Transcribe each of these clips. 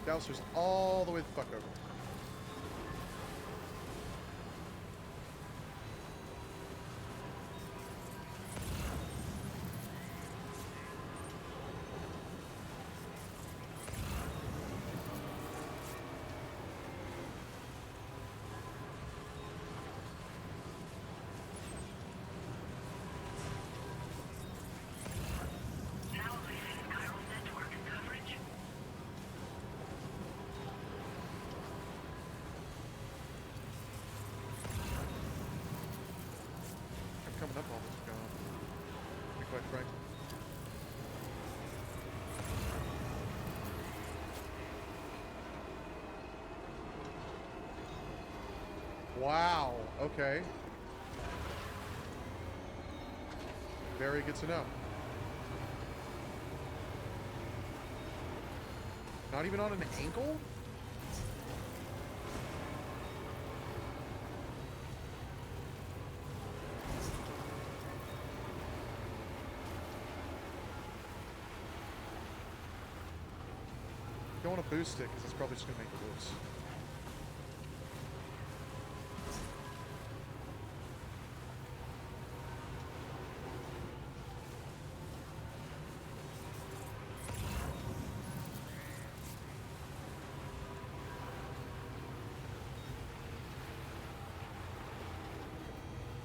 Gaussers all the way the fuck over. Coming up on this job, to be quite frank. Wow, okay. Very good to know. Not even on an ankle? Don't want to boost it because it's probably just going to make it worse.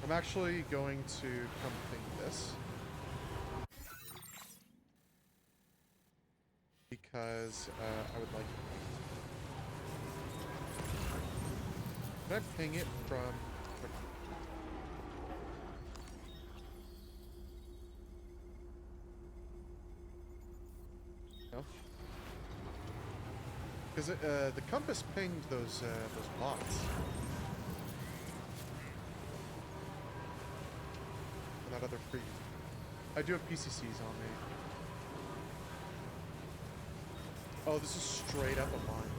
I'm actually going to come think this. Because I would like... Can I ping it from... No? Because the compass pinged those bots. And that other freak. I do have PCCs on me. Oh, this is straight up a mine.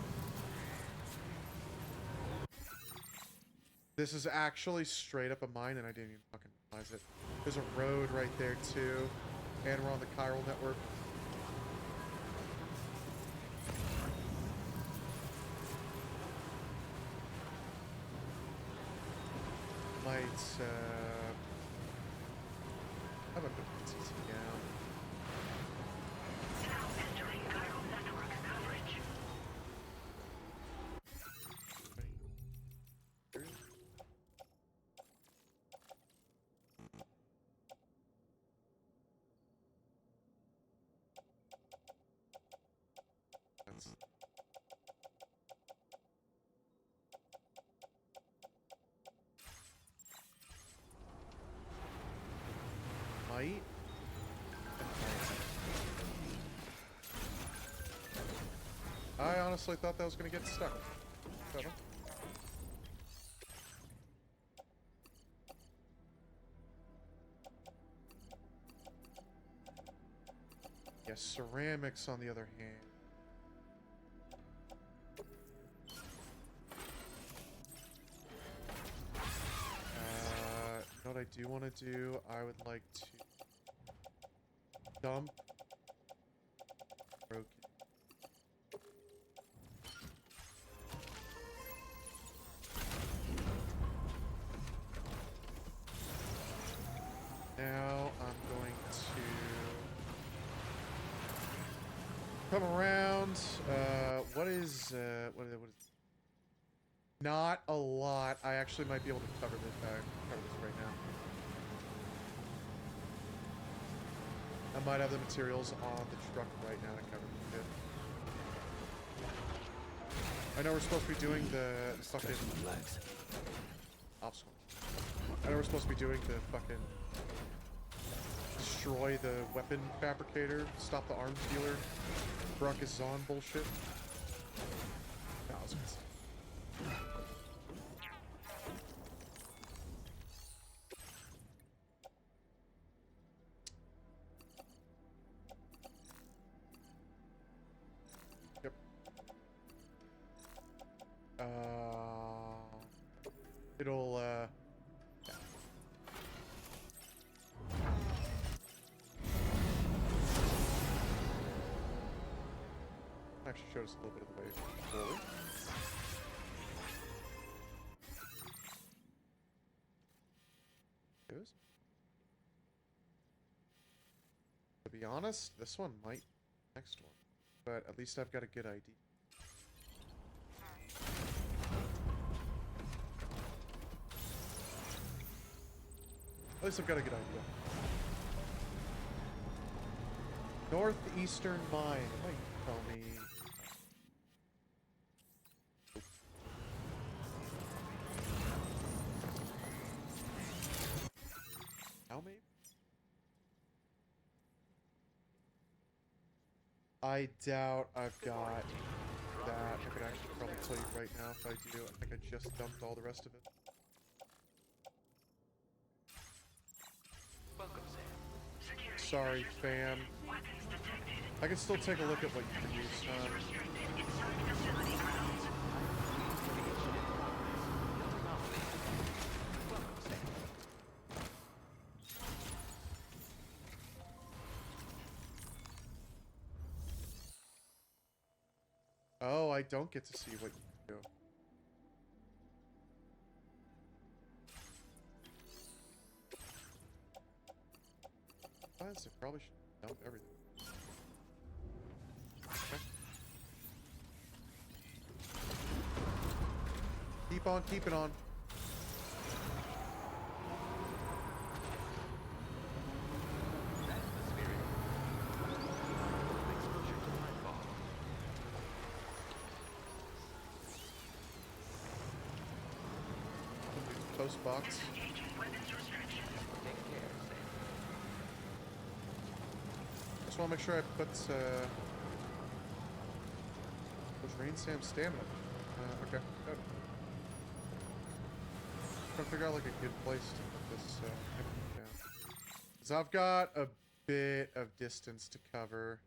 This is actually straight up a mine, and I didn't even fucking realize it. There's a road right there, too. And we're on the chiral network. Might, how about the PCC down? Might. I honestly thought that was going to get stuck. Whatever. Yes, ceramics on the other hand. You know what I do want to do? I would like to dump broken. Now I'm going to come around. What is not a lot. I actually might be able to cover this right now. I might have the materials on the truck right now to cover it. I know we're supposed to be doing the fucking obstacle. I know we're supposed to be doing the fucking destroy the weapon fabricator, stop the arms dealer, Brunkus Zon bullshit. No, I was gonna say. Yep. It'll, yeah. actually showed us a little bit of the way forward. To be honest, this one might be the next one, but at least I've got a good ID. At least I've got a good idea. Northeastern Mine. It might tell me. Now maybe? I doubt I've got that. I could actually probably tell you right now if I do. I think I just dumped all the rest of it. Sorry, fam. I can still take a look at what you produced, Oh, I don't get to see what you do. I probably should dump everything. Okay. Keep on keeping on. Post box. Just want to make sure I put Rain Sam stamina. Okay, good. Trying to figure out like a good place to put this down. So I've got a bit of distance to cover.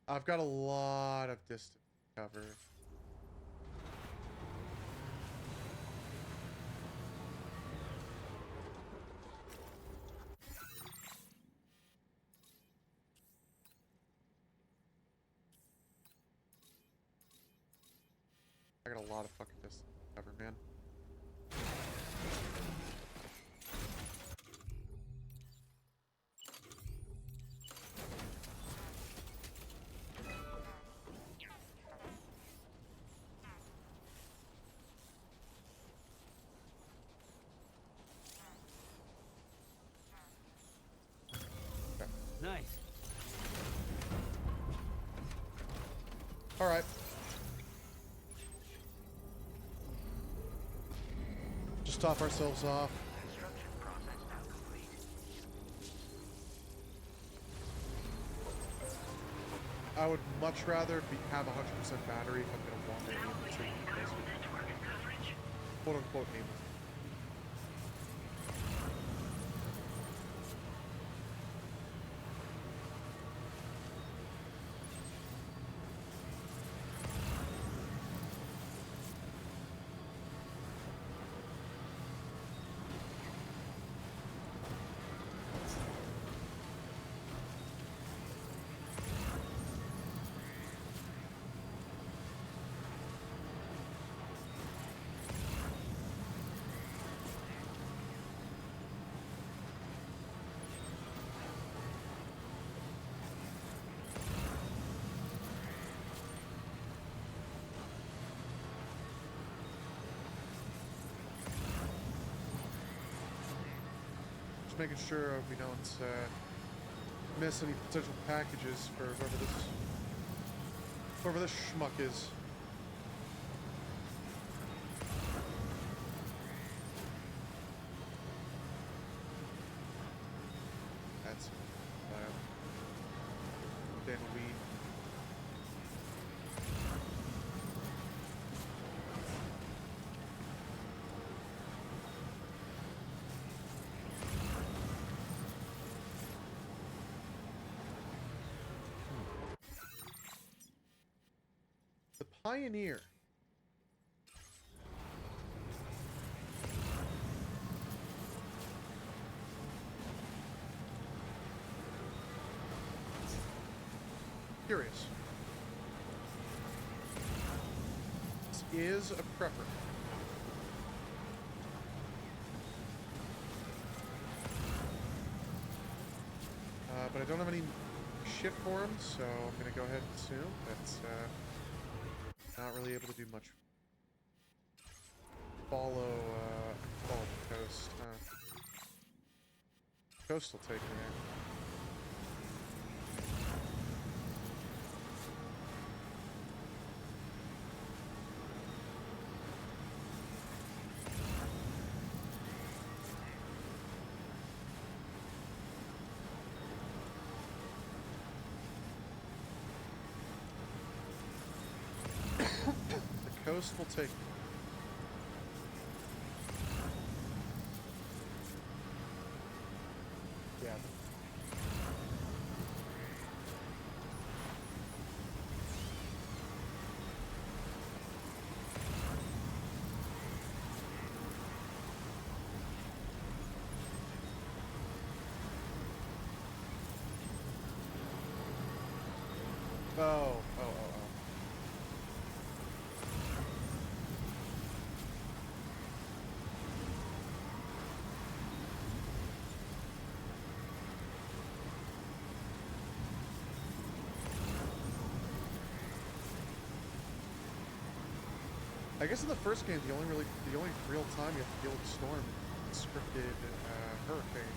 I've got a lot of distance to cover. I got a lot of fucking distance to cover, man. Okay. Nice. All right. Just top ourselves off. I would much rather have 100% battery if I'm going to wander into quote-unquote aimless. Making sure we don't miss any potential packages for whoever this schmuck is. That's damn weed. Pioneer. Curious. This is a prepper. But I don't have any shit for him, so I'm gonna go ahead and assume that's not really able to do much. Follow the coast, huh? Coast will take me there. The coast will take me. Yeah. Oh. I guess in the first game, the only real time you have to deal with the storm is scripted hurricane,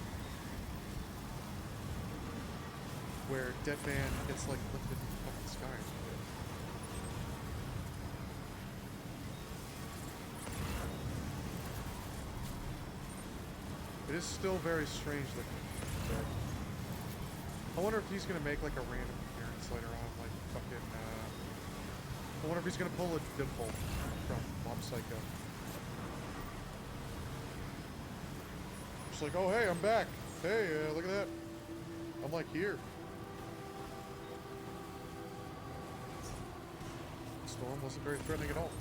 where Dead Man gets like lifted in the fucking sky. It is still very strange looking. But I wonder if he's gonna make like a random appearance later on, like fucking. I wonder if he's gonna pull a Dimple from Mob Psycho. Just like, oh hey, I'm back. Hey, look at that. I'm like here. Storm wasn't very threatening at all.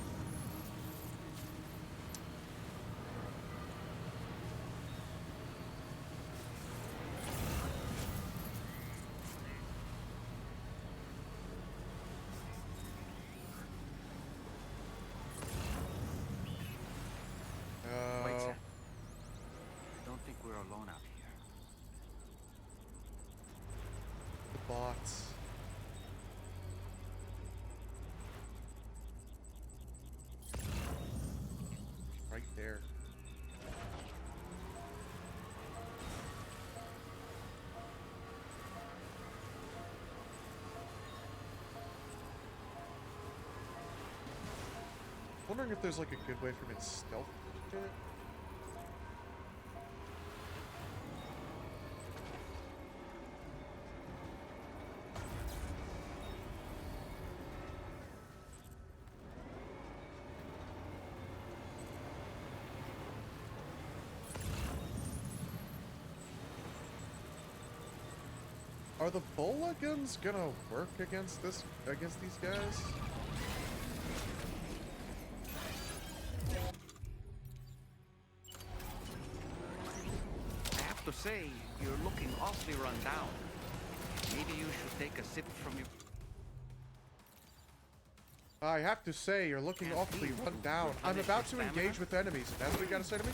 Alone out here. The bots. Right there. Wondering if there's like a good way for me to stealth it. Are the bola guns gonna work against these guys? I have to say, you're looking awfully run down. Maybe you should take a sip from your... I have to say, you're looking awfully run down. I'm about to engage with enemies, and that's what you gotta say to me?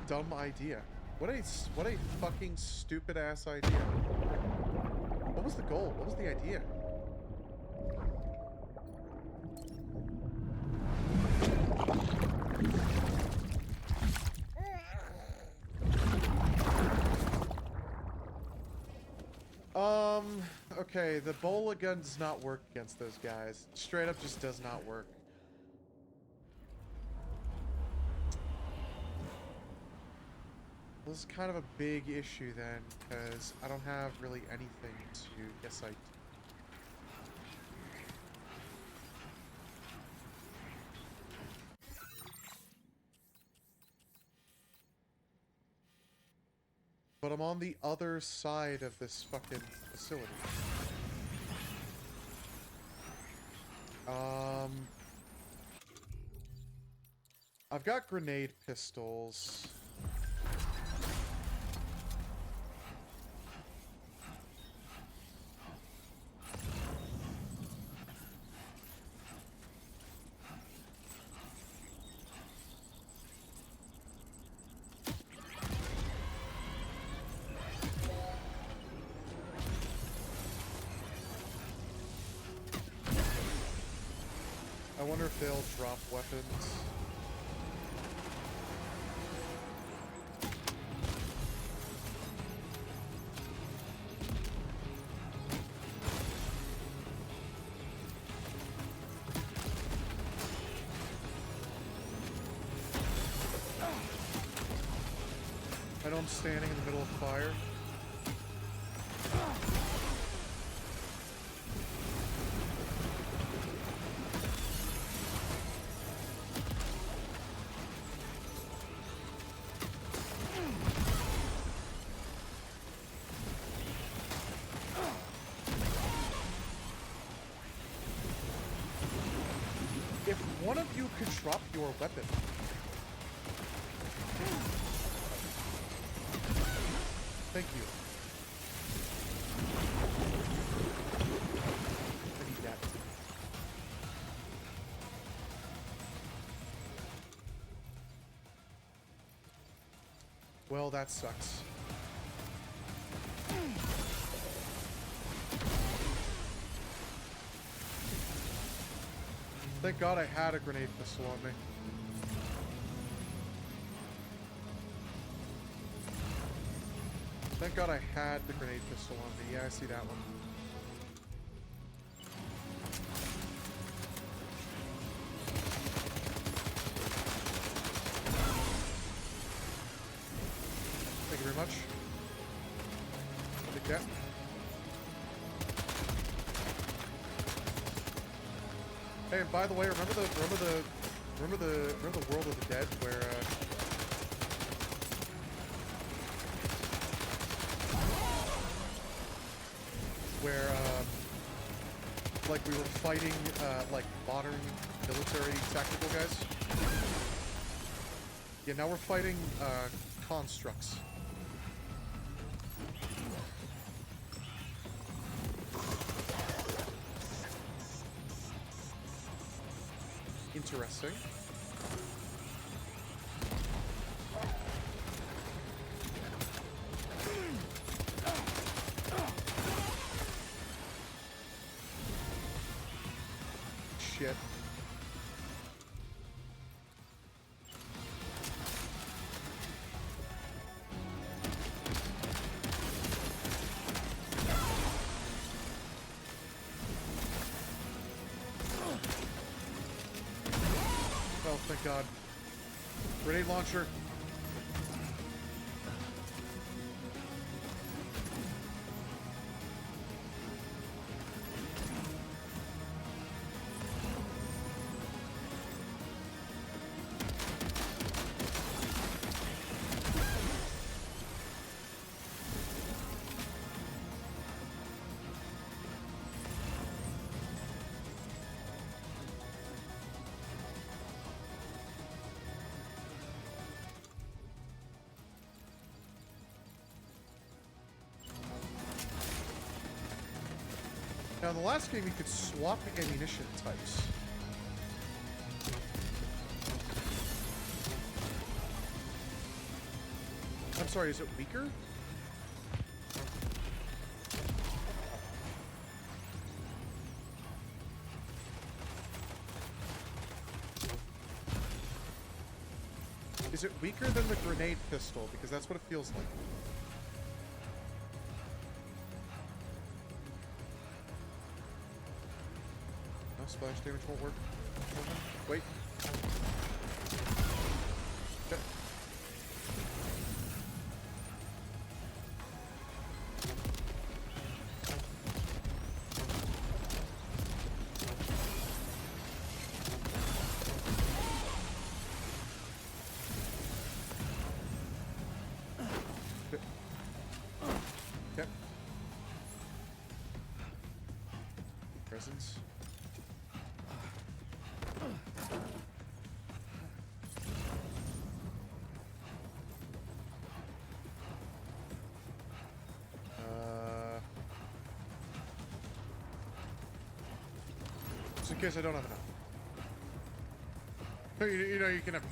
Dumb idea. What a fucking stupid ass idea. What was the goal? What was the idea? Okay, the bola gun does not work against those guys. Straight up just does not work. This is kind of a big issue then, because I don't have really anything to... Yes, I do. But I'm on the other side of this fucking facility. I've got grenade pistols. I wonder if they'll drop weapons. I know I'm standing in the middle of fire. If one of you could drop your weapon. Thank you. I need that. Well, that sucks. Thank God I had a grenade pistol on me. Thank God I had the grenade pistol on me. Yeah, I see that one. Thank you very much. I'll take that. Hey, and by the way, remember the World of the Dead where like we were fighting like modern military tactical guys. Yeah, now we're fighting constructs. Interesting. Shit. Oh, thank God. Grenade launcher. Now, in the last game, you could swap ammunition types. I'm sorry, is it weaker? Is it weaker than the grenade pistol? Because that's what it feels like. No, splash damage won't work. Wait. Okay. Okay. Presents. Just in case I don't have enough. You know, you can have...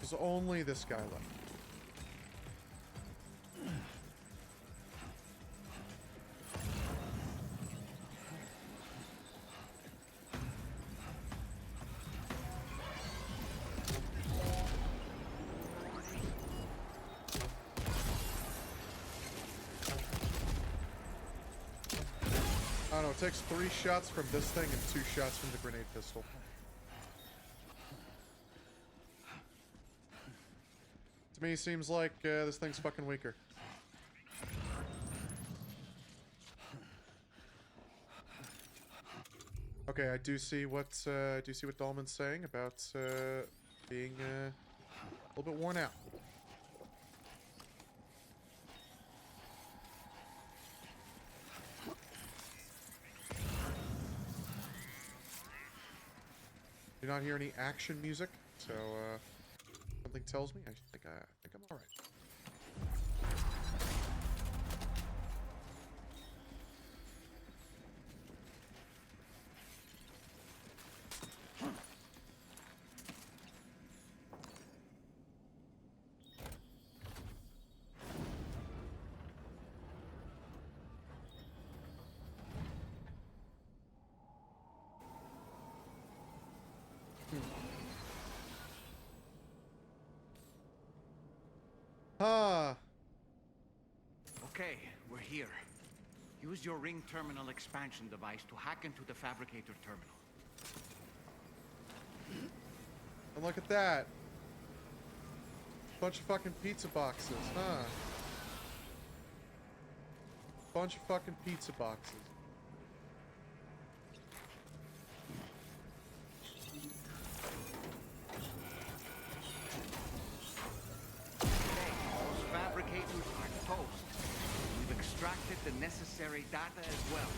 There's only this guy left. I don't know, it takes 3 shots from this thing and 2 shots from the grenade pistol. To me, seems like this thing's fucking weaker. Okay, I do see what Dahlman's saying about being a little bit worn out. Do not hear any action music, so something tells me I think I'm all right. Ah. Okay, we're here. Use your ring terminal expansion device to hack into the fabricator terminal. And look at that. Bunch of fucking pizza boxes, huh? Bunch of fucking pizza boxes. Extracted the necessary data as well.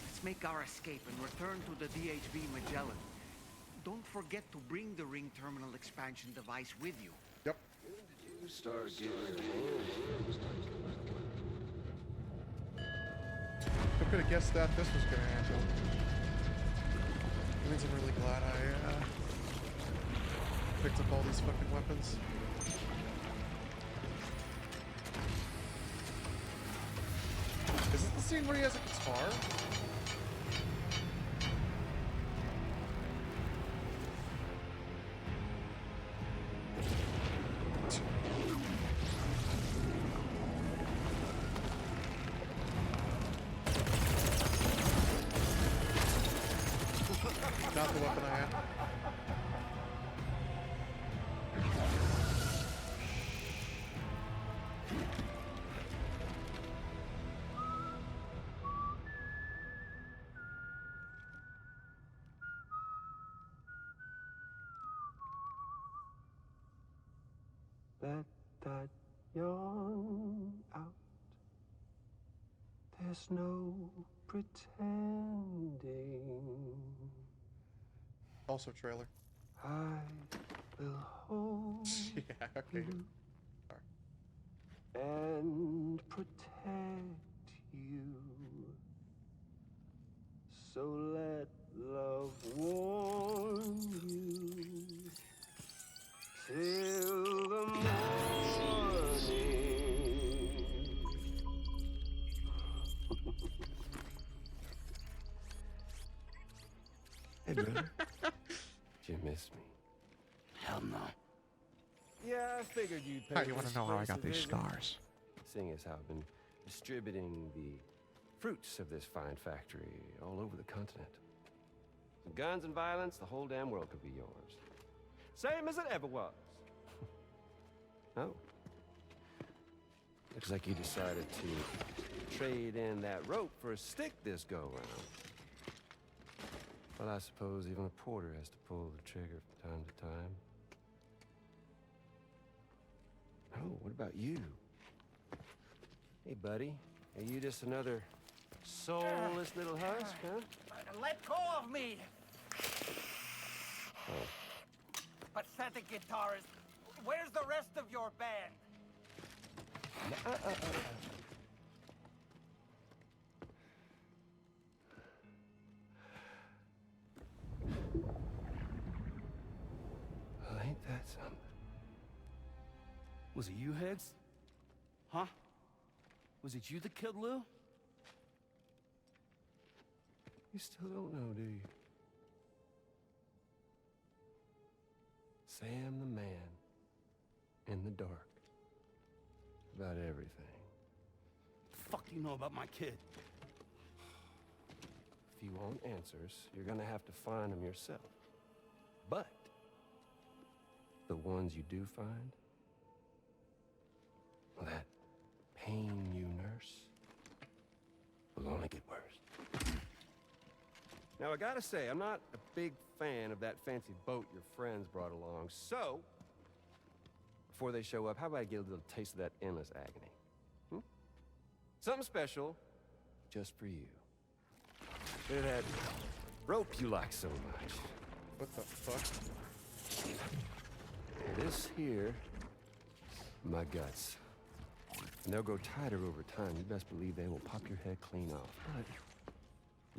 Let's make our escape and return to the DHB Magellan. Don't forget to bring the ring terminal expansion device with you. Yep. You start getting Who could have guessed that this was gonna happen? That means I'm really glad I picked up all these fucking weapons. Is this the scene where he has a guitar? Not the weapon I have. let that yawn out. There's no pretending. Also trailer. I will hold Yeah, okay. you Sorry. and protect you. So let love warm you till the morning. Hey, brother. Did you miss me? Hell no. Yeah, I figured you'd pay. How you want to know how I got these scars? Seeing as how I've been distributing the fruits of this fine factory all over the continent. With guns and violence, the whole damn world could be yours. Same as it ever was. Oh. Looks like you decided to trade in that rope for a stick this go-round. Well, I suppose even a porter has to pull the trigger from time to time. Oh, what about you? Hey, buddy. Are you just another soulless little husk, huh? Let go of me! Oh. Pathetic guitarist. Where's the rest of your band? Well, ain't that something? Was it you, Higgs? Huh? Was it you that killed Lou? You still don't know, do you? Sam the man in the dark about everything. The fuck do you know about my kid? If you want answers, you're gonna have to find them yourself. But the ones you do find, well, that pain you nurse will only get worse. Now, I gotta say, I'm not a big fan of that fancy boat your friends brought along, so before they show up, how about I get a little taste of that endless agony? Hmm? Something special just for you. Look at that rope you like so much. What the fuck? This here, my guts. And they'll grow tighter over time. You best believe they will pop your head clean off. But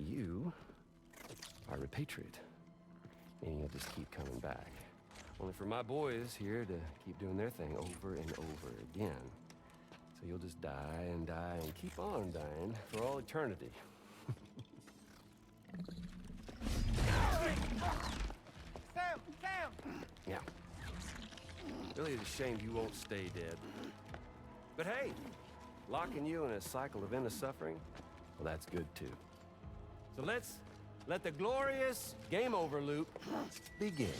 you are a patriot, meaning you'll just keep coming back. Only for my boys here to keep doing their thing over and over again. So you'll just die and die and keep on dying for all eternity. Sam! Sam! Yeah. Really, it's a shame you won't stay dead. But hey, locking you in a cycle of endless suffering, well, that's good too. So let's let the glorious game over loop begin.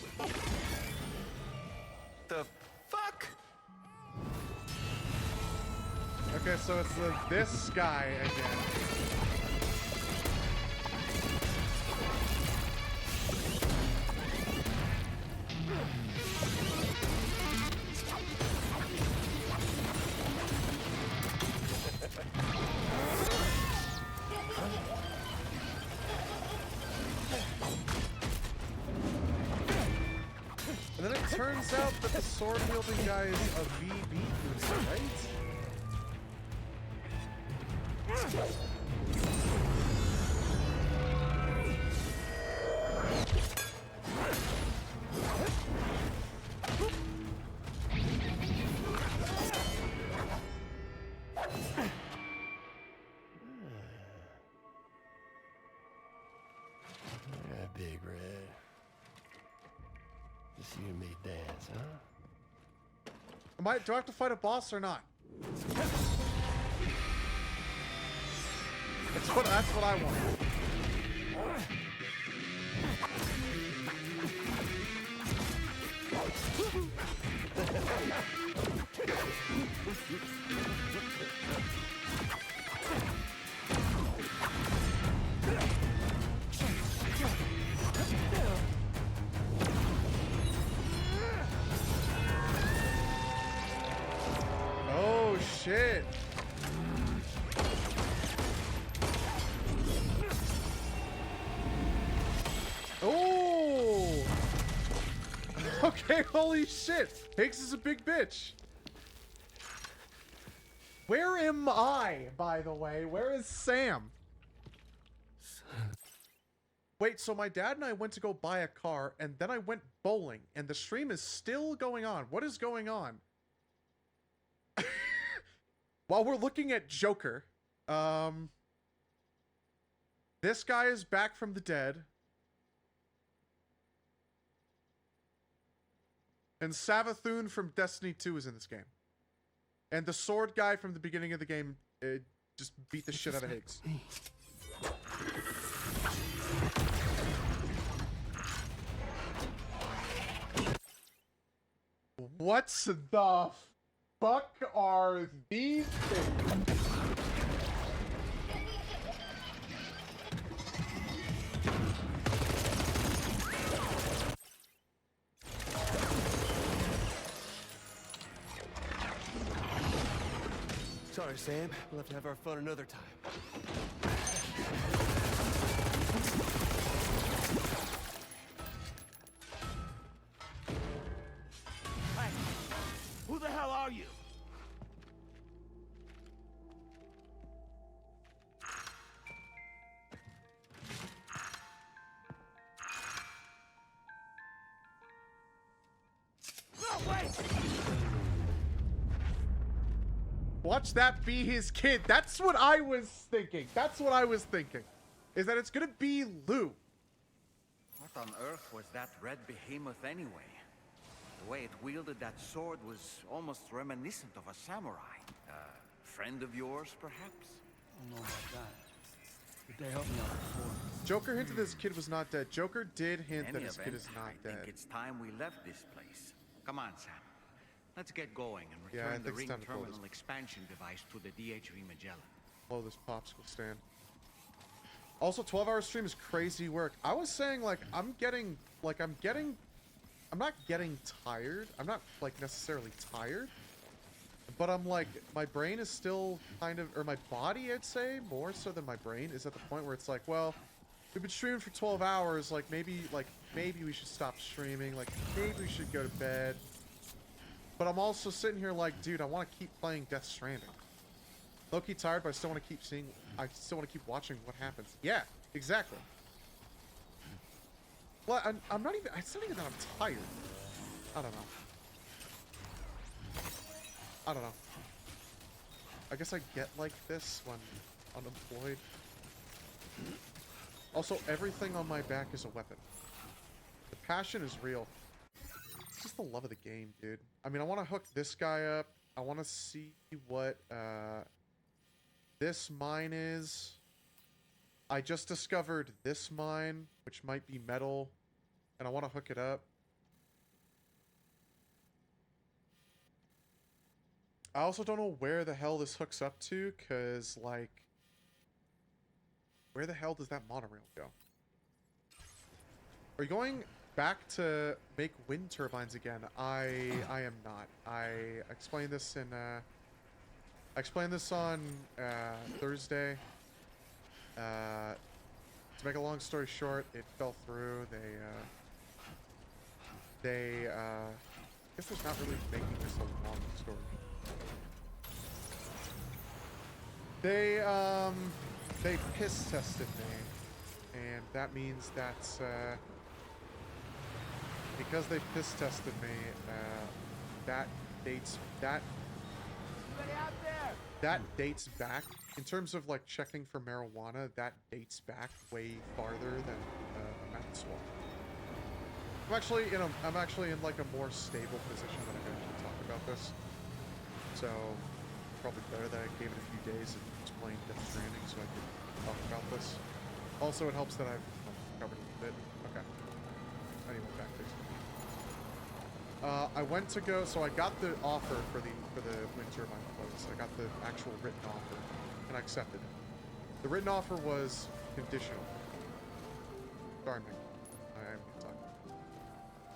The fuck? Okay, so it's this guy again. And then it turns out that the sword-wielding guy is a VB user, right? Yeah, Big Red. Just you and me dance, huh? Do I have to fight a boss or not? That's what I want. Oh shit. Oh! Okay, holy shit! Higgs is a big bitch. Where am I, by the way? Where is Sam? Wait, so my dad and I went to go buy a car, and then I went bowling, and the stream is still going on. What is going on? While we're looking at Joker, this guy is back from the dead. And Savathun from Destiny 2 is in this game. And the sword guy from the beginning of the game just beat the shit out of Higgs. What the fuck are these things? Sorry, Sam. We'll have to have our fun another time. Hey, who the hell are you? No, wait! Watch that be his kid. That's what I was thinking. That's what I was thinking. Is that it's gonna be Lou. What on earth was that red behemoth anyway? The way it wielded that sword was almost reminiscent of a samurai. Friend of yours, perhaps? I don't know about that. But they helped me out before. Joker hinted his kid was not dead. Joker did hint In that any his kid event, is not I dead. think it's time we left this place. Come on, Sam. Let's get going and Yeah, I return the think it's ring time to blow terminal this. expansion device to the DHV Magellan. Blow this popsicle stand. Also, 12-hour stream is crazy work. I was saying, like, I'm not getting tired. I'm not, like, necessarily tired. But I'm, like, my brain is still kind of, or my body, I'd say, more so than my brain, is at the point where it's like, well, we've been streaming for 12 hours. Like, maybe we should stop streaming. Like, maybe we should go to bed. But I'm also sitting here like, dude, I want to keep playing Death Stranding. Low-key tired, but I still want to keep seeing... I still want to keep watching what happens. Yeah, exactly. Well, I'm not even... It's not even that I'm tired. I don't know. I don't know. I guess I get like this when unemployed. Also, everything on my back is a weapon. The passion is real. It's just the love of the game, dude. I mean, I want to hook this guy up. I want to see what this mine is. I just discovered this mine, which might be metal, and I want to hook it up. I also don't know where the hell this hooks up to, because, like, where the hell does that monorail go? Are you going back to make wind turbines again? I am not. I explained this in I explained this on Thursday. To make a long story short, it fell through. I guess there's not really making this a long story. They piss tested me, and that means that's because they piss tested me. That dates back in terms of like checking for marijuana. That dates back way farther than a mouth swab. I'm actually in like a more stable position when I can actually talk about this. So probably better that I gave it a few days and explained Death Stranding so I could talk about this. Also, it helps that I've covered it a bit. Okay. Anyway, back to I went to go, so I got the offer for the wind turbine quotes. I got the actual written offer, and I accepted it. The written offer was conditional. Sorry, Mick. I am talking.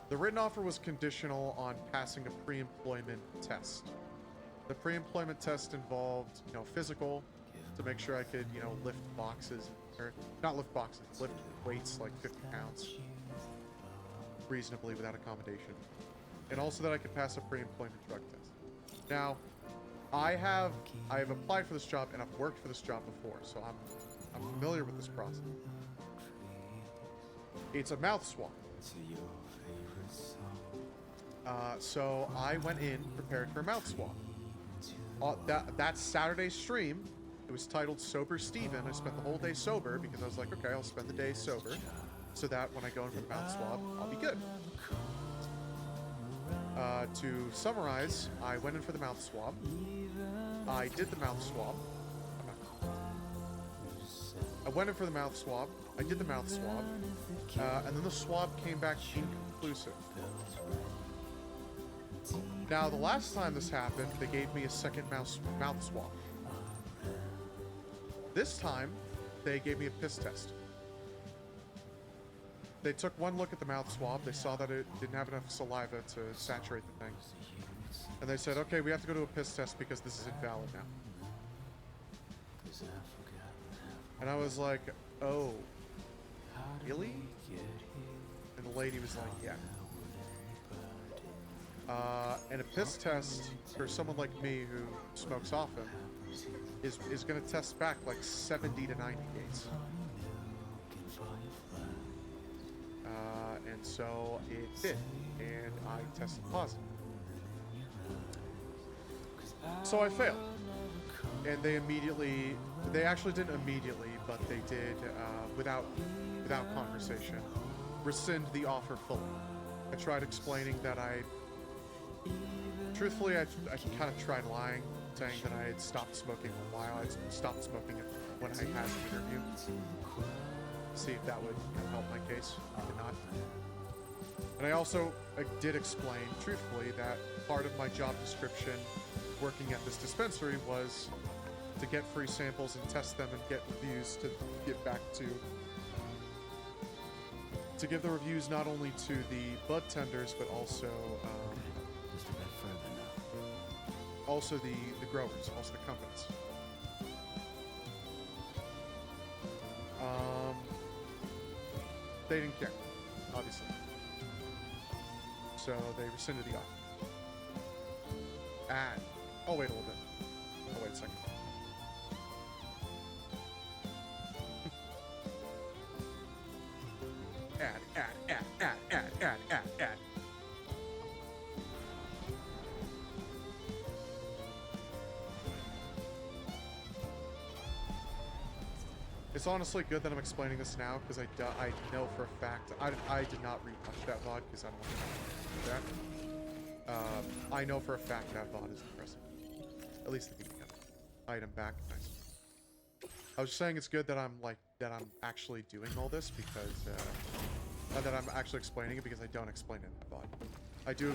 The written offer was conditional on passing a pre-employment test. The pre-employment test involved, physical, to make sure I could, lift boxes, or not lift boxes, lift weights like 50 pounds reasonably without accommodation. And also that I could pass a pre-employment drug test. Now, I have applied for this job and I've worked for this job before, so I'm familiar with this process. It's a mouth swab. So I went in prepared for a mouth swab. That Saturday stream, it was titled Sober Steven. I spent the whole day sober because I was like, okay, I'll spend the day sober so that when I go in for the mouth swab, I'll be good. To summarize, I went in for the mouth swab. I did the mouth swab. I went in for the mouth swab. I did the mouth swab. And then the swab came back inconclusive. Now, the last time this happened, they gave me a second mouth swab. This time, they gave me a piss test. They took one look at the mouth swab. They saw that it didn't have enough saliva to saturate the thing. And they said, okay, we have to go to a piss test because this is invalid now. And I was like, oh, really? And the lady was like, yeah. And a piss test for someone like me who smokes often is going to test back like 70 to 90 days. And so it did, and I tested positive. So I failed. And they actually didn't immediately, but they did, without conversation, rescind the offer fully. I tried explaining that truthfully, I kind of tried lying, saying that I had stopped smoking a while. I stopped smoking when I had the interview. See if that would help my case. It did not. And I also did explain, truthfully, that part of my job description working at this dispensary was to get free samples and test them and get reviews to get back to give the reviews not only to the bud tenders, but also the growers, also the companies. They didn't care, obviously. So they rescinded the offer. And, oh wait a little bit. Oh wait a second. Add. It's honestly good that I'm explaining this now, because I know for a fact, I did not rewatch that VOD, because I don't want to do that. I know for a fact that VOD is depressing. At least the beginning of it. Item back, nice. I was just saying it's good that I'm actually doing all this, because, that I'm actually explaining it, because I don't explain it in that VOD. I do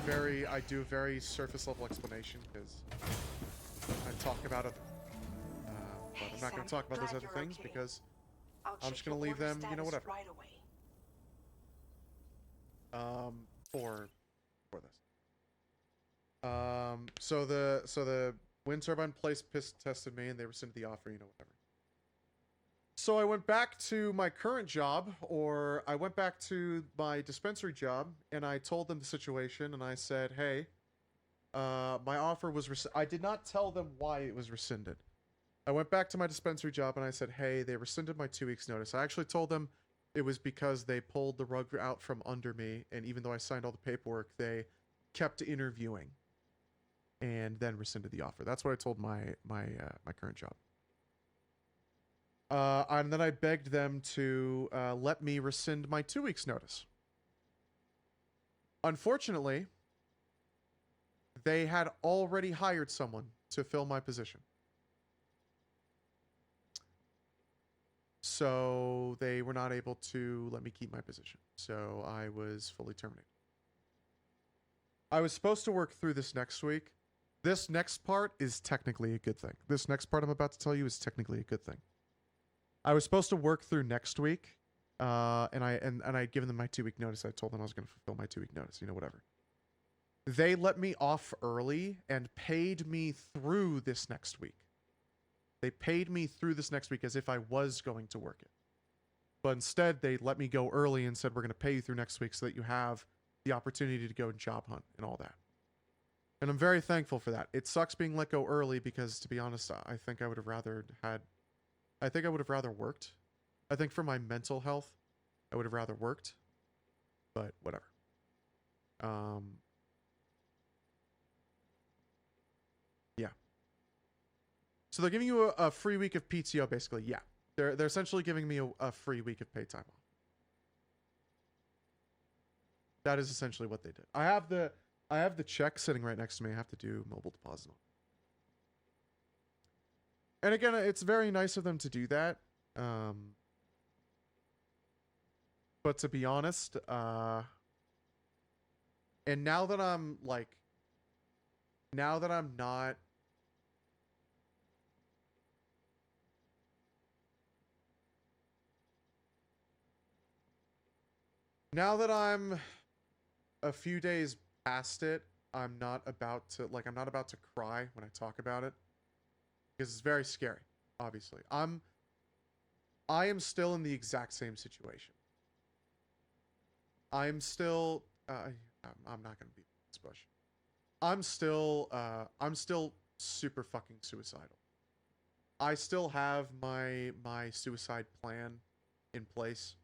a very surface level explanation, because I talk about it, but I'm not going to talk about those other things, because I'm just going to leave them, you know, whatever. Right away. For this. So the wind turbine place piss tested me, and they rescinded the offer, you know, whatever. So I went back to my current job, or I went back to my dispensary job, and I told them the situation, and I said, hey, my offer was I did not tell them why it was rescinded. I went back to my dispensary job, and I said, hey, they rescinded my 2 weeks notice. I actually told them it was because they pulled the rug out from under me, and even though I signed all the paperwork, they kept interviewing and then rescinded the offer. That's what I told my current job. And then I begged them to let me rescind my 2 weeks notice. Unfortunately, they had already hired someone to fill my position. So they were not able to let me keep my position. So I was fully terminated. I was supposed to work through this next week. This next part is technically a good thing. This next part I'm about to tell you is technically a good thing. I was supposed to work through next week, and I'd given them my 2 week notice. I told them I was going to fulfill my 2 week notice, you know, whatever. They let me off early and paid me through this next week. They paid me through this next week as if I was going to work it. But instead, they let me go early and said, we're going to pay you through next week so that you have the opportunity to go and job hunt and all that. And I'm very thankful for that. It sucks being let go early because, to be honest, I think I would have rather worked. I think for my mental health, I would have rather worked. But whatever. Yeah. So they're giving you a free week of PTO, basically. Yeah. They're essentially giving me a free week of paid time off. That is essentially what they did. I have the check sitting right next to me. I have to do mobile deposit on. And again, it's very nice of them to do that. But to be honest, and now that I'm not, now that I'm a few days past it, I'm not about to cry when I talk about it. Because it's very scary, obviously. I am still in the exact same situation. I'm still, I'm not gonna beat this bush. I'm still super fucking suicidal. I still have my suicide plan in place.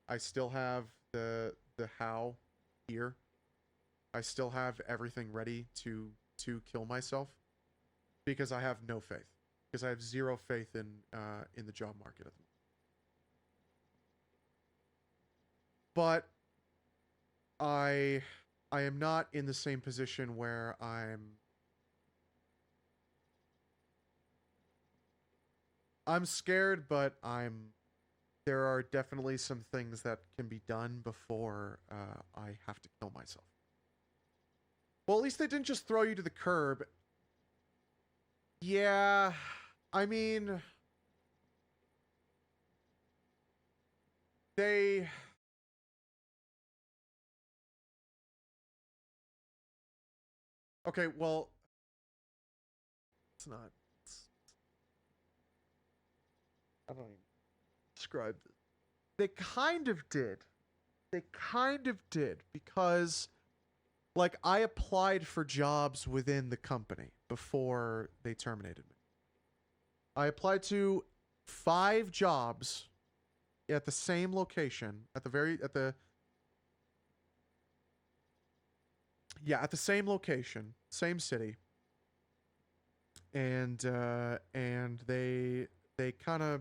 I still have the how here. I still have everything ready to kill myself because I have no faith. Because I have zero faith in the job market at the moment. But I am not in the same position where I'm scared, but there are definitely some things that can be done before I have to kill myself. Well, at least they didn't just throw you to the curb. Yeah, I mean, they... Okay, well, it's not... I don't even describe this. They kind of did. They kind of did, because, like, I applied for jobs within the company before they terminated me. I applied to 5 jobs at the same location, at the same location, same city. And they kind of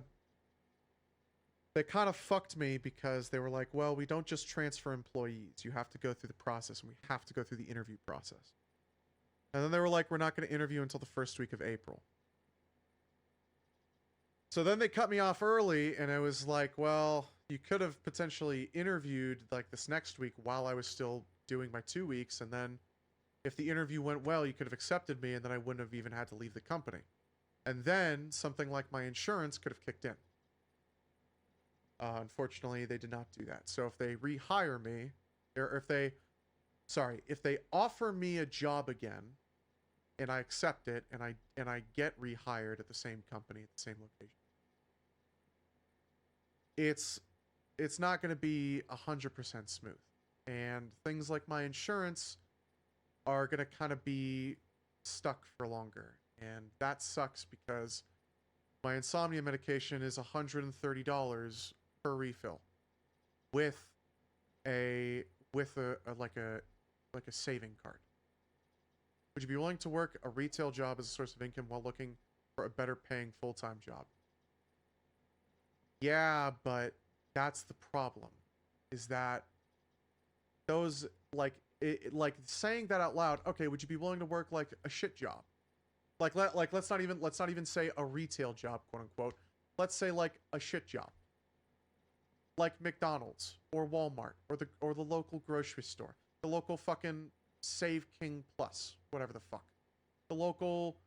fucked me because they were like, well, we don't just transfer employees. You have to go through the process, and we have to go through the interview process. And then they were like, we're not going to interview until the first week of April. So then they cut me off early, and I was like, well, you could have potentially interviewed like this next week while I was still doing my 2 weeks, and then if the interview went well, you could have accepted me, and then I wouldn't have even had to leave the company. And then something like my insurance could have kicked in. Unfortunately, they did not do that. So if they rehire me, or if they offer me a job again, and I accept it, and I get rehired at the same company, at the same location, it's not going to be 100% smooth. And things like my insurance are going to kind of be stuck for longer. And that sucks because my insomnia medication is $130 per refill with a saving card. Would you be willing to work a retail job as a source of income while looking for a better paying full-time job? Yeah, but that's the problem. Is that those, like saying that out loud, okay, would you be willing to work like a shit job? Let's not even say a retail job, quote unquote. Let's say like a shit job. Like McDonald's or Walmart or the local grocery store. The local fucking Save King Plus, whatever the fuck. The local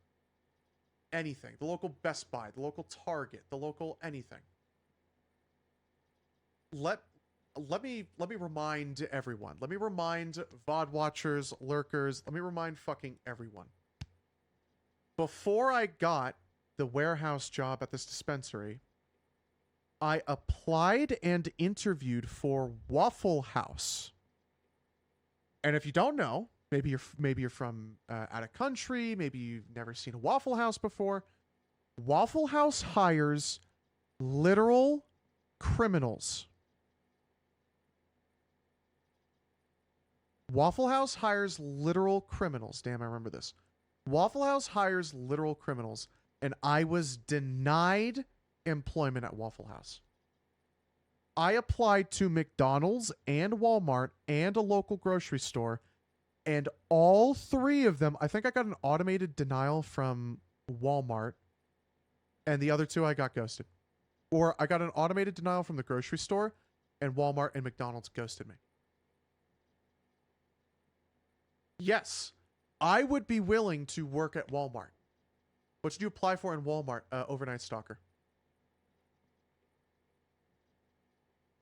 anything. The local Best Buy, the local Target, the local anything. Let me remind everyone. Let me remind VOD watchers, lurkers. Let me remind fucking everyone. Before I got the warehouse job at this dispensary, I applied and interviewed for Waffle House. And if you don't know, maybe you're from out of country, maybe you've never seen a Waffle House before. Waffle House hires literal criminals. Waffle House hires literal criminals. Damn, I remember this. Waffle House hires literal criminals, and I was denied employment at Waffle House. I applied to McDonald's and Walmart and a local grocery store, and all 3 of them, I think I got an automated denial from Walmart, and the other 2 I got ghosted. Or I got an automated denial from the grocery store, and Walmart and McDonald's ghosted me. Yes, I would be willing to work at Walmart. What did you apply for in Walmart? Overnight stalker.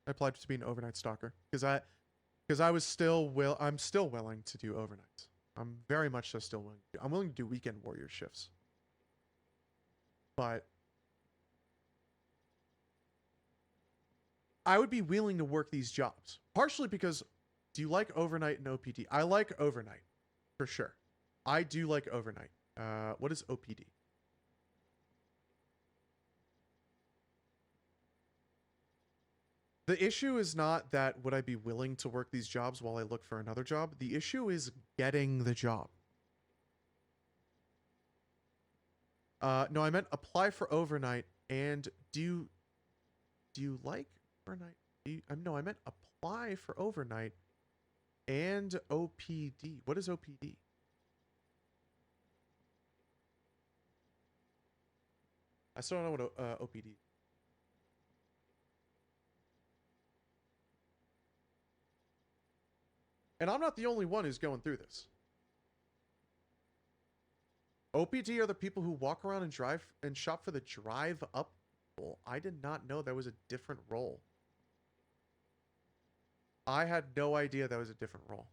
I applied to be an overnight stalker because I'm still willing to do overnights. I'm very much so still willing. I'm willing to do weekend warrior shifts. But I would be willing to work these jobs. Partially because, do you like overnight and OPD? I like overnight, for sure. I do like overnight. What is OPD? The issue is not that would I be willing to work these jobs while I look for another job. The issue is getting the job. No, I meant apply for overnight. And do you like overnight? No, I meant apply for overnight and OPD. What is OPD? I still don't know what OPD. And I'm not the only one who's going through this. OPD are the people who walk around and drive and shop for the drive up role. I did not know that was a different role. I had no idea that was a different role.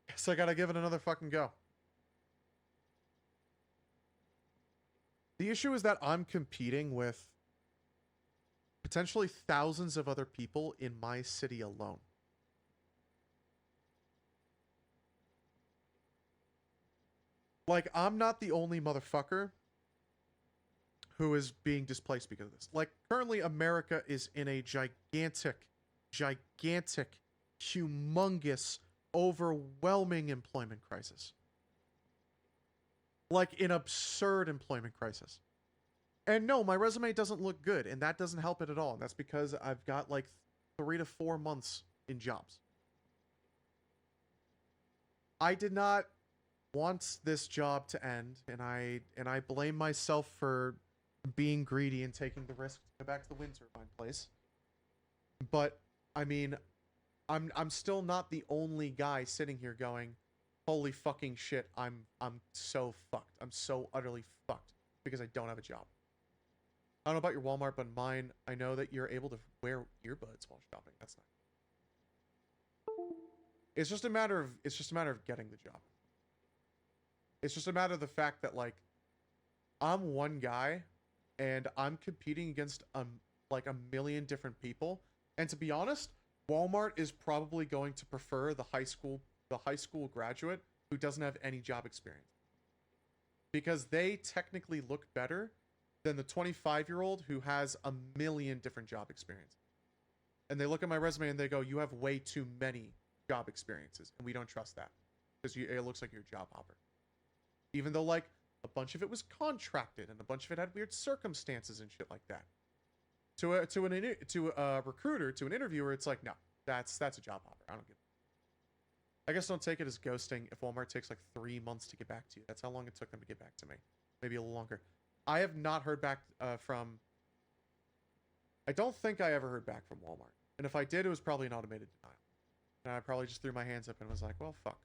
Guess I gotta give it another fucking go. The issue is that I'm competing with potentially thousands of other people in my city alone. Like, I'm not the only motherfucker who is being displaced because of this. Like, currently America is in a gigantic, humongous, overwhelming employment crisis. Like, an absurd employment crisis. And no, my resume doesn't look good, and that doesn't help it at all. And that's because I've got like 3 to 4 months in jobs. I did not want this job to end, and I blame myself for being greedy and taking the risk to go back to the wind turbine place. But I mean, I'm still not the only guy sitting here going, holy fucking shit, I'm so fucked. I'm so utterly fucked because I don't have a job. I don't know about your Walmart, but mine, I know that you're able to wear earbuds while shopping. That's nice. It's just a matter of getting the job. It's just a matter of the fact that, like, I'm one guy and I'm competing against like a million different people. And to be honest, Walmart is probably going to prefer the high school graduate who doesn't have any job experience. Because they technically look better than the 25-year-old who has a million different job experience. And they look at my resume and they go, you have way too many job experiences, and we don't trust that. Because it looks like you're a job hopper. Even though, like, a bunch of it was contracted and a bunch of it had weird circumstances and shit like that. To a recruiter, to an interviewer, it's like, no, that's a job hopper. I don't give it. I guess don't take it as ghosting if Walmart takes like 3 months to get back to you. That's how long it took them to get back to me. Maybe a little longer. I have not heard back from... I don't think I ever heard back from Walmart. And if I did, it was probably an automated denial. And I probably just threw my hands up and was like, well, fuck.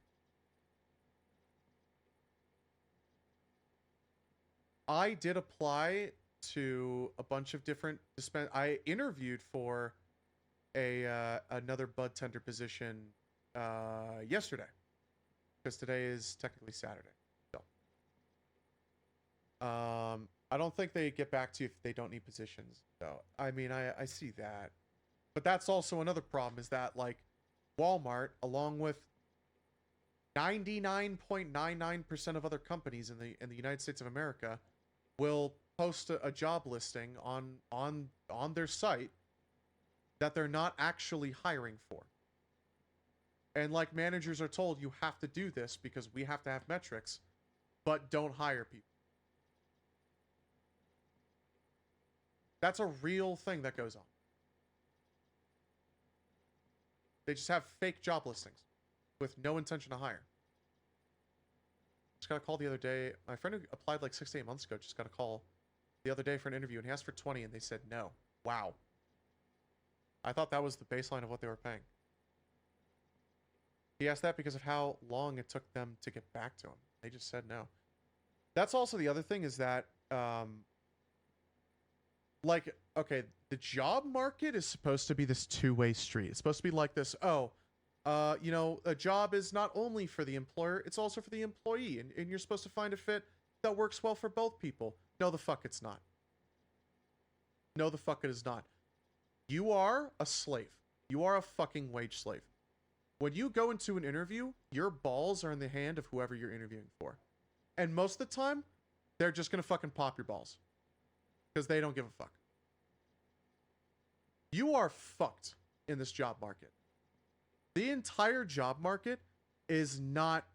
I did apply to a bunch of different I interviewed for another bud tender position yesterday, because today is technically Saturday. So I don't think they get back to you if they don't need positions. So I mean, I see that, but that's also another problem, is that, like, Walmart, along with 99.99% of other companies in the United States of America, will post a job listing on their site that they're not actually hiring for. And, like, managers are told, you have to do this because we have to have metrics, but don't hire people. That's a real thing that goes on. They just have fake job listings with no intention to hire. Just got a call the other day. My friend who applied like 6 to 8 months ago just got a call the other day for an interview, and he asked for 20 and they said no. Wow. I thought that was the baseline of what they were paying. He asked that because of how long it took them to get back to him. They just said no. That's also the other thing, is that, like, okay, the job market is supposed to be this two-way street. It's supposed to be like this, you know, a job is not only for the employer, it's also for the employee. And you're supposed to find a fit that works well for both people. No, the fuck it's not. No, the fuck it is not. You are a slave. You are a fucking wage slave. When you go into an interview, your balls are in the hand of whoever you're interviewing for. And most of the time, they're just gonna fucking pop your balls. Because they don't give a fuck. You are fucked in this job market. The entire job market is not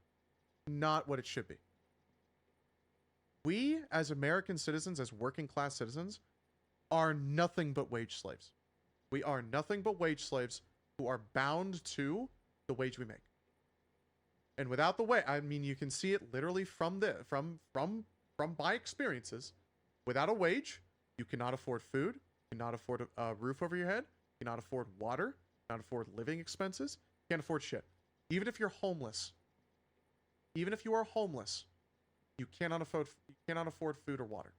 what it should be. We, as American citizens, as working class citizens, are nothing but wage slaves. We are nothing but wage slaves who are bound to the wage we make. And without the way, I mean, you can see it literally from my experiences. Without a wage, you cannot afford food, you cannot afford a roof over your head, you cannot afford water, you cannot afford living expenses, you can't afford shit. Even if you're homeless, even if you are homeless, you cannot afford food or water.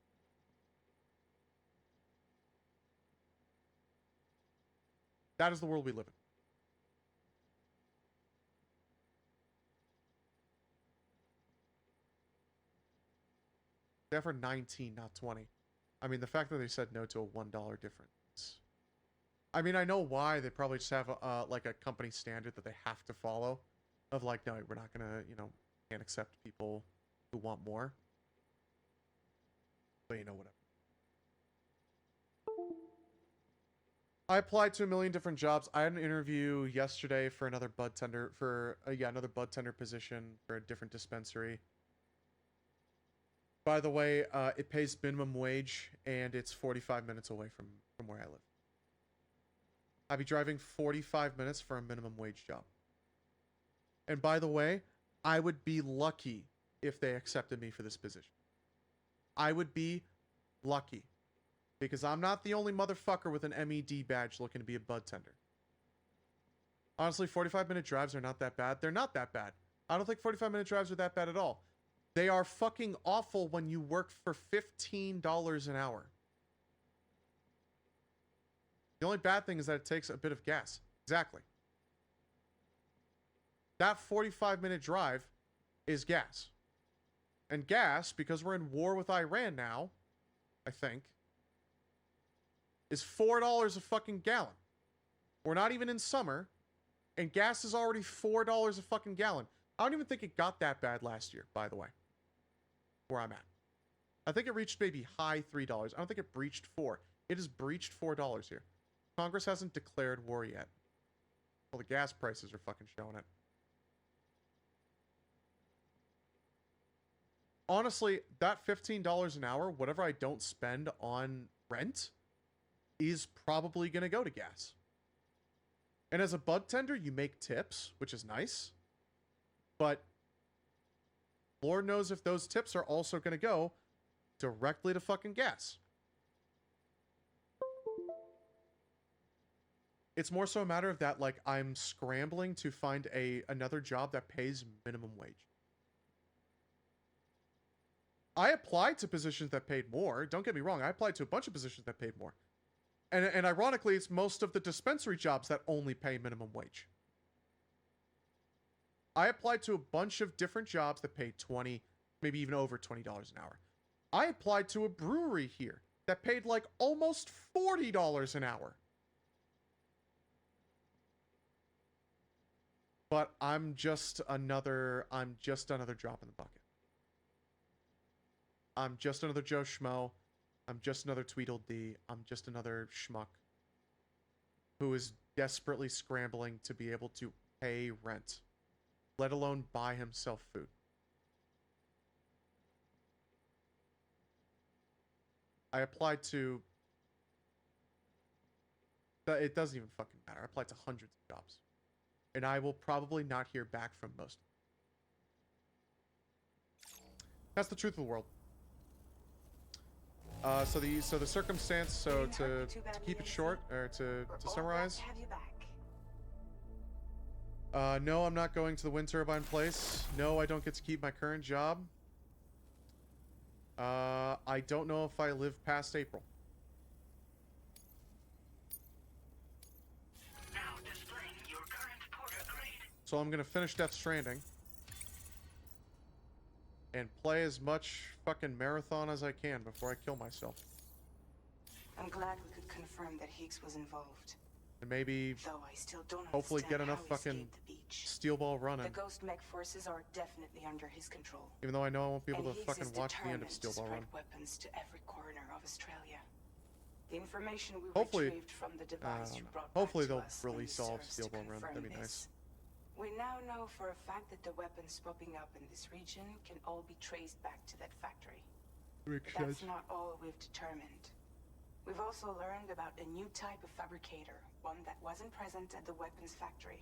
That is the world we live in. They're for 19, not 20. I mean, the fact that they said no to a $1 difference. I mean, I know why. They probably just have like a company standard that they have to follow. Of like, no, we're not gonna, can't accept people who want more. But whatever. I applied to a million different jobs. I had an interview yesterday for another bud tender another bud tender position for a different dispensary. By the way, it pays minimum wage and it's 45 minutes away from where I live. I'd be driving 45 minutes for a minimum wage job. And by the way, I would be lucky if they accepted me for this position. I would be lucky. Because I'm not the only motherfucker with an MED badge looking to be a bud tender. Honestly, 45-minute drives are not that bad. They're not that bad. I don't think 45-minute drives are that bad at all. They are fucking awful when you work for $15 an hour. The only bad thing is that it takes a bit of gas. Exactly. That 45-minute drive is gas. And gas, because we're in war with Iran now, I think, is $4 a fucking gallon. We're not even in summer, and gas is already $4 a fucking gallon. I don't even think it got that bad last year, by the way, where I'm at. I think it reached maybe high $3. I don't think it breached $4. It has breached $4 here. Congress hasn't declared war yet. Well, the gas prices are fucking showing it. Honestly, that $15 an hour, whatever I don't spend on rent, is probably going to go to gas. And as a bud tender, you make tips, which is nice. But Lord knows if those tips are also going to go directly to fucking gas. It's more so a matter of that, like, I'm scrambling to find another job that pays minimum wage. I applied to positions that paid more. Don't get me wrong. I applied to a bunch of positions that paid more. And ironically, it's most of the dispensary jobs that only pay minimum wage. I applied to a bunch of different jobs that paid $20, maybe even over $20 an hour. I applied to a brewery here that paid like almost $40 an hour. But I'm just another drop in the bucket. I'm just another Joe Schmo. I'm just another Tweedledee. I'm just another schmuck who is desperately scrambling to be able to pay rent, let alone buy himself food. I applied to... It doesn't even fucking matter. I applied to hundreds of jobs. And I will probably not hear back from most. That's the truth of the world. So the circumstance, so to keep it short, or to summarize. No, I'm not going to the wind turbine place. No, I don't get to keep my current job. I don't know if I live past April. Now displaying your current porter grade. So I'm gonna finish Death Stranding. And play as much fucking marathon as I can before I kill myself. I'm glad we could confirmed that Higgs was involved. And maybe Though I still don't hopefully get understand enough how he fucking escaped the beach. steel ball running. The Ghost Mech forces are definitely under his control. Even though I know I won't be able And to Higgs fucking is watch the end of determined Steel to Ball spread Run. weapons to every corner of Australia. The information we Hopefully, retrieved from the device you brought hopefully back to they'll us release only all of serves Steel to Ball Run. That'd be confirm nice. this. We now know for a fact that the weapons popping up in this region can all be traced back to that factory. Makes But that's sense. not all we've determined. We've also learned about a new type of fabricator, one that wasn't present at the weapons factory.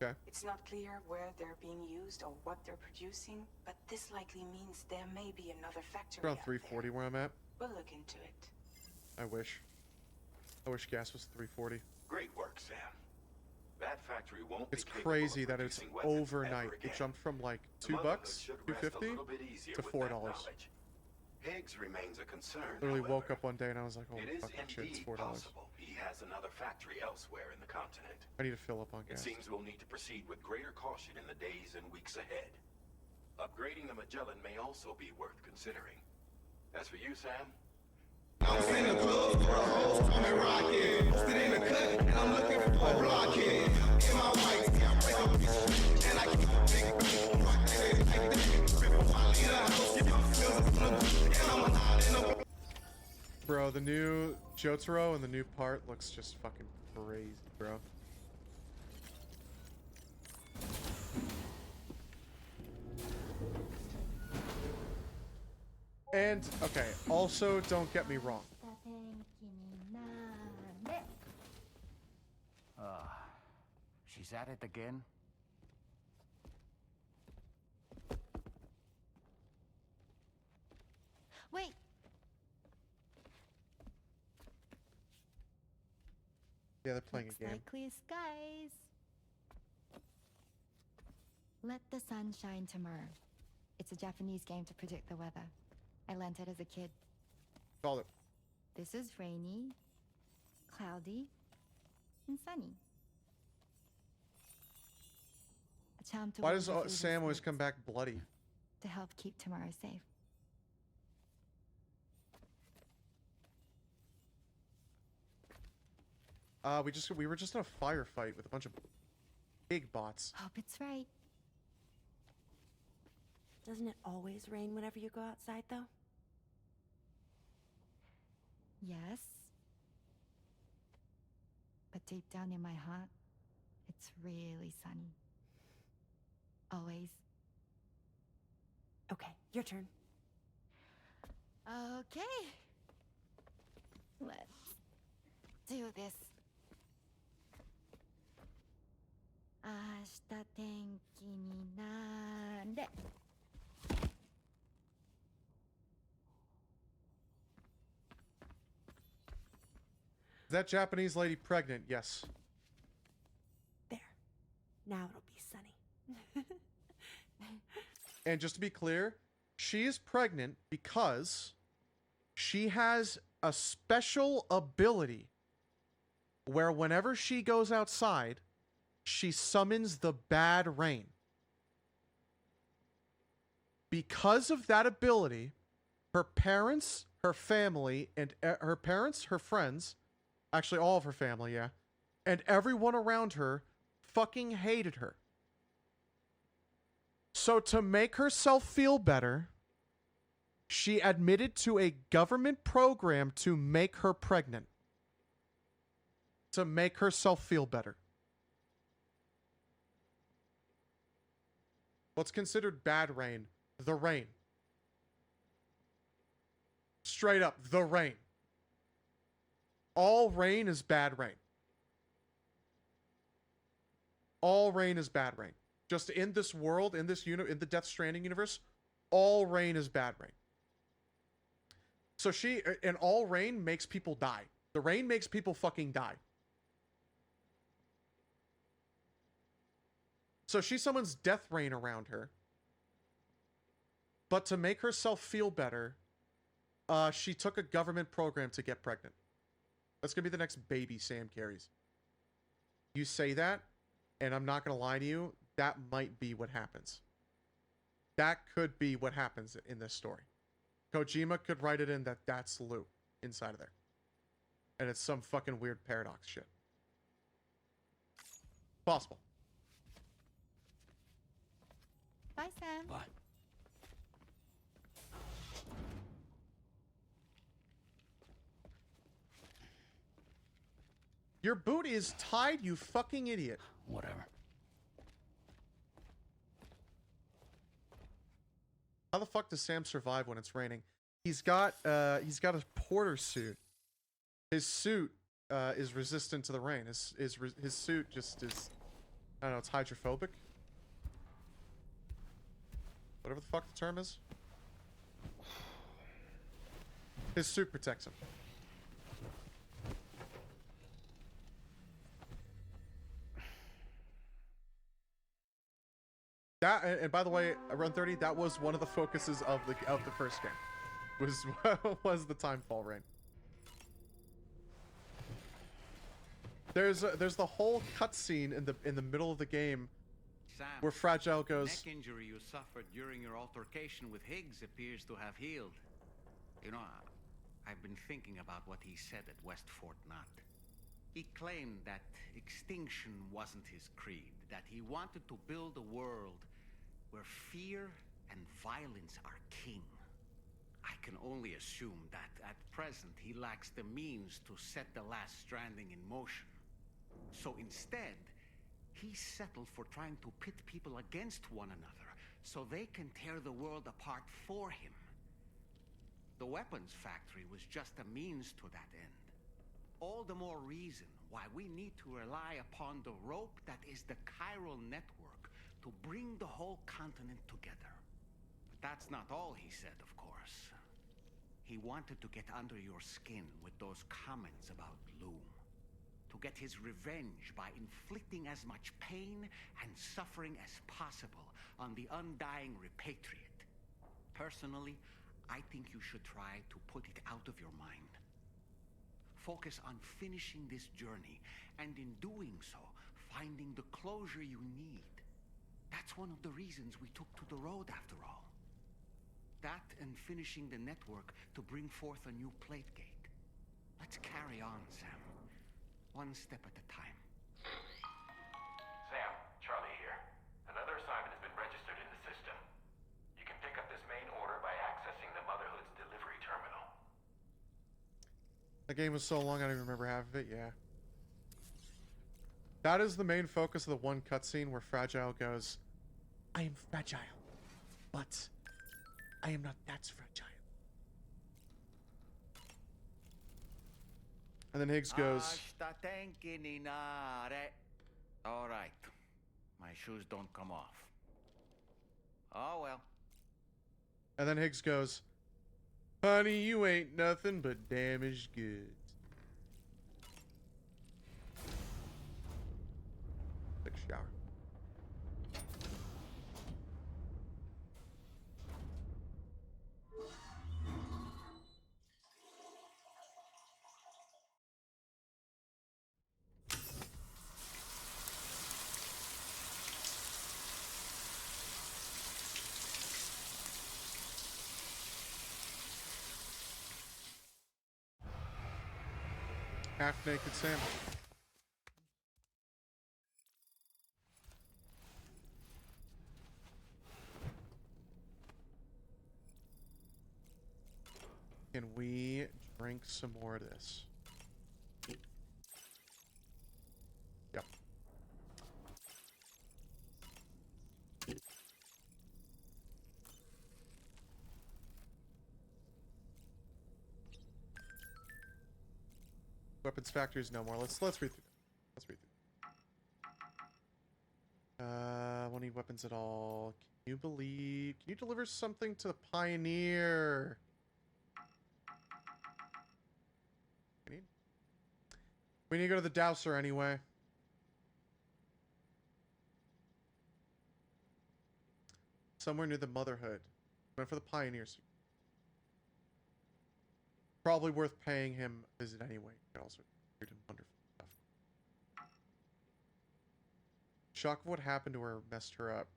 Okay. It's not clear where they're being used or what they're producing, but this likely means there may be another factory Around out 340 there. where I'm at. We'll look into it. I wish. I wish gas was 340. Great work, Sam. That factory won't It's be capable crazy of that it's producing weapons overnight. ever It again. jumped from like The $2, Motherhood should rest a 250 little bit easier to with $4. that knowledge. Higgs remains a concern. Literally woke however. up one day and I was like, oh It is fuck that shit, it's indeed $4. possible he has another factory elsewhere in the continent. I need to fill up on It gas. seems we'll need to proceed with greater caution in the days and weeks ahead. Upgrading the Magellan may also be worth considering. As for you, Sam, Bro, the new Jotaro and the new part looks just fucking crazy, bro. And, okay, also, don't get me wrong. She's at it again. Wait. Yeah, they're playing Looks a game. like clear skies. Let the sun shine tomorrow. It's a Japanese game to predict the weather. I learned it as a kid. Called it. This is rainy, cloudy, and sunny. A charm to Why wander does through the Sam always sticks come back bloody? to help keep tomorrow safe. We were just in a firefight with a bunch of big bots. Hope it's right. Doesn't it always rain whenever you go outside, though? Yes. But deep down in my heart, it's really sunny. Always. Okay, your turn. Okay. Let's do this. 明日天気になれ。Is that Japanese lady pregnant? Yes. There. Now it'll be sunny. And just to be clear, she is pregnant because she has a special ability where whenever she goes outside, she summons the bad rain. Because of that ability, her parents, her family, and her parents, her friends, actually all of her family, yeah, and everyone around her fucking hated her. So to make herself feel better, she admitted to a government program to make her pregnant. To make herself feel better. What's considered bad rain? The rain. Straight up, the rain. All rain is bad rain. All rain is bad rain. Just in this world, in this in the Death Stranding universe, all rain is bad rain. So and all rain makes people die. The rain makes people fucking die. So she summons death rain around her. But to make herself feel better, she took a government program to get pregnant. That's going to be the next baby Sam carries. You say that, and I'm not going to lie to you, that might be what happens. That could be what happens in this story. Kojima could write it in that that's Lou inside of there. And it's some fucking weird paradox shit. Possible. Bye, Sam. Bye. Your boot is tied, you fucking idiot. Whatever. How the fuck does Sam survive when it's raining? He's got a porter suit. His suit is resistant to the rain. His suit just is, I don't know, it's hydrophobic. Whatever the fuck the term is. His suit protects him. That, and by the way, Run 30, that was one of the focuses of the first game. Was the timefall rain. There's the whole cutscene in the middle of the game Sam, where Fragile goes, neck injury you suffered during your altercation with Higgs appears to have healed. You know, I've been thinking about what he said at West Fort Knot. He claimed that extinction wasn't his creed, that he wanted to build a world where fear and violence are king. I can only assume that at present he lacks the means to set the last stranding in motion. So instead, he settled for trying to pit people against one another so they can tear the world apart for him. The weapons factory was just a means to that end. All the more reason why we need to rely upon the rope that is the chiral network to bring the whole continent together. But that's not all he said, of course. He wanted to get under your skin with those comments about Loom. To get his revenge by inflicting as much pain and suffering as possible on the undying repatriate. Personally, I think you should try to put it out of your mind. Focus on finishing this journey, and in doing so, finding the closure you need. That's one of the reasons we took to the road, after all. That and finishing the network to bring forth a new plate gate. Let's carry on, Sam. One step at a time. Sam, Charlie here. Another assignment has been registered in the system. You can pick up this main order by accessing the Motherhood's delivery terminal. the game was so long I don't even remember half of it. Yeah. That is the main focus of the one cutscene where Fragile goes, I am fragile, but I am not that fragile. And then Higgs goes, all right. My shoes don't come off. Oh, well. and then Higgs goes, honey, you ain't nothing but damaged goods. Take a shower. Half-naked Sam. Can we drink some more of this? Yep. Weapons factories no more. Let's read through them. Let's read through them. Won't need weapons at all. Can you believe? Can you deliver something to the Pioneer? We need to go to the Dowser anyway. Somewhere near the Motherhood. Went for the Pioneers. Probably worth paying him a visit anyway. Get all sorts of weird and wonderful stuff. Shock of what happened to her messed her up.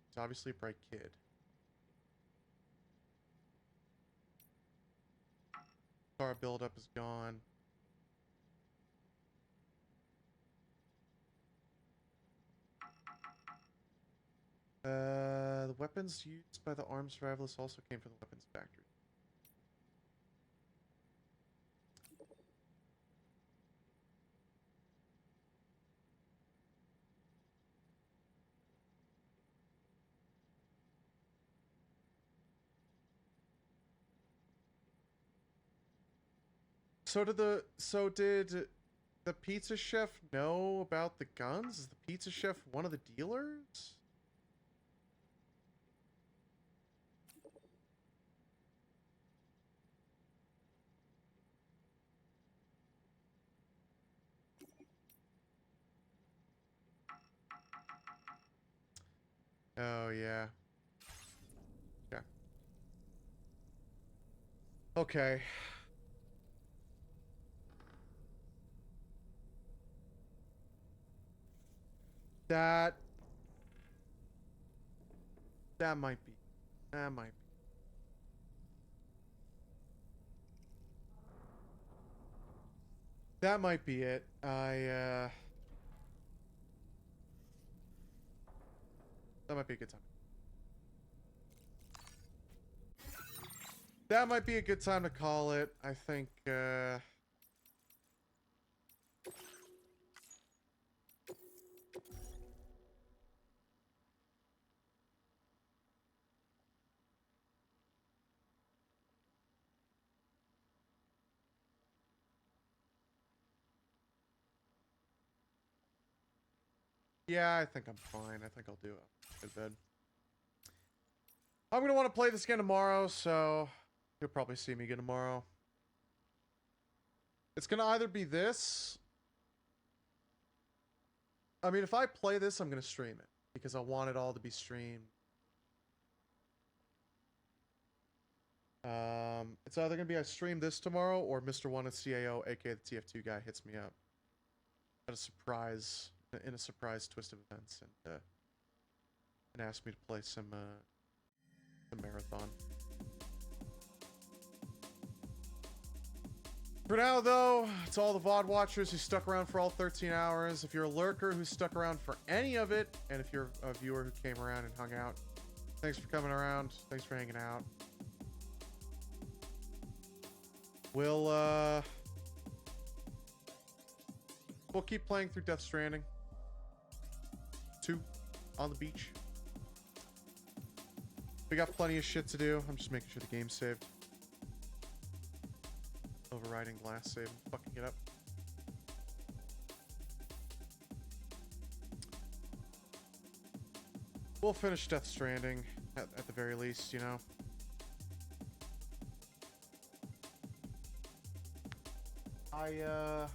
She's obviously a bright kid. Star buildup is gone. The weapons used by the armed survivalists also came from the weapons factory. Did the pizza chef know about the guns? Is the pizza chef one of the dealers? Oh yeah. Yeah. Okay. That might be. That might be. That might be it. That might be a good time. That might be a good time to call it. I think, yeah, I think I'm fine. I think I'll do it. Good bed. I'm gonna want to play this again tomorrow, so you'll probably see me again tomorrow. It's gonna either be this. I mean, if I play this, I'm gonna stream it because I want it all to be streamed. It's either gonna be I stream this tomorrow or Mr. One at CAO, aka the TF2 guy, hits me up at a surprise, in a surprise twist of events, and asks me to play some marathon. For now, though, it's all the VOD watchers who stuck around for all 13 hours. If you're a lurker who stuck around for any of it, and if you're a viewer who came around and hung out, thanks for coming around. Thanks for hanging out. We'll keep playing through Death Stranding 2 on the beach. We got plenty of shit to do. I'm just making sure the game's saved. Overriding last save and fucking it up. We'll finish Death Stranding at the very least, you know. Yeah.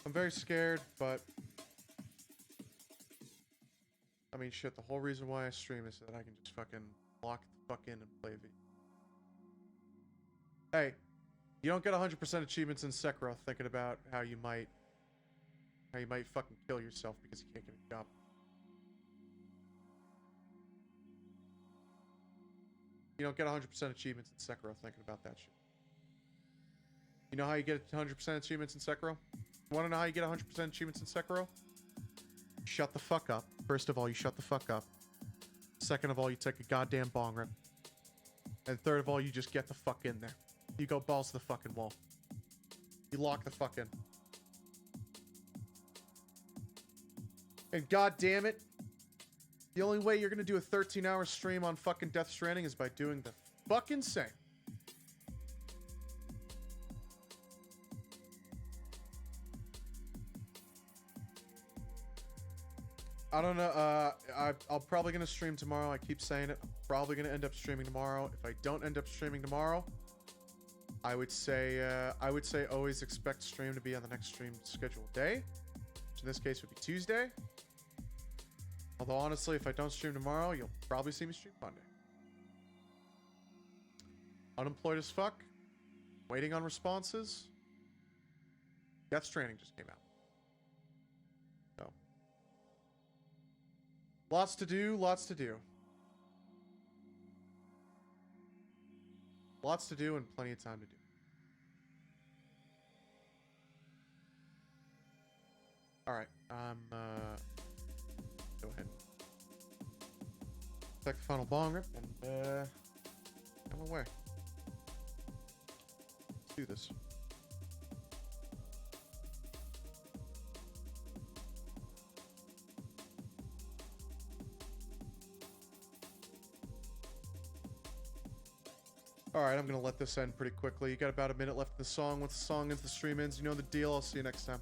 I'm very scared, but I mean, shit, the whole reason why I stream is so that I can just fucking lock the fuck in and play V. Hey, you don't get 100% achievements in Sekiro thinking about how you might fucking kill yourself because you can't get a job. You don't get 100% achievements in Sekiro thinking about that shit. You know how you get 100% achievements in Sekiro? You want to know how you get 100% achievements in Sekiro? Shut the fuck up. First of all, you shut the fuck up. Second of all, you take a goddamn bong rip. And third of all, you just get the fuck in there. You go balls to the fucking wall. You lock the fuck in. And god damn it, the only way you're gonna do a 13-hour stream on fucking Death Stranding is by doing the fucking same. I don't know, I'm probably gonna stream tomorrow. I keep saying it. I'm probably gonna end up streaming tomorrow. If I don't end up streaming tomorrow, I would say always expect stream to be on the next stream scheduled day, which in this case would be Tuesday. Although honestly, if I don't stream tomorrow, you'll probably see me stream Monday. Unemployed as fuck. Waiting on responses. Death Stranding just came out. So. Lots to do, lots to do. Lots to do and plenty of time to do. Alright, go ahead. Take the final bong rip and, come away. Let's do this. Alright, I'm gonna let this end pretty quickly. You got about a minute left in the song. Once the song ends, the stream ends. You know the deal. I'll see you next time.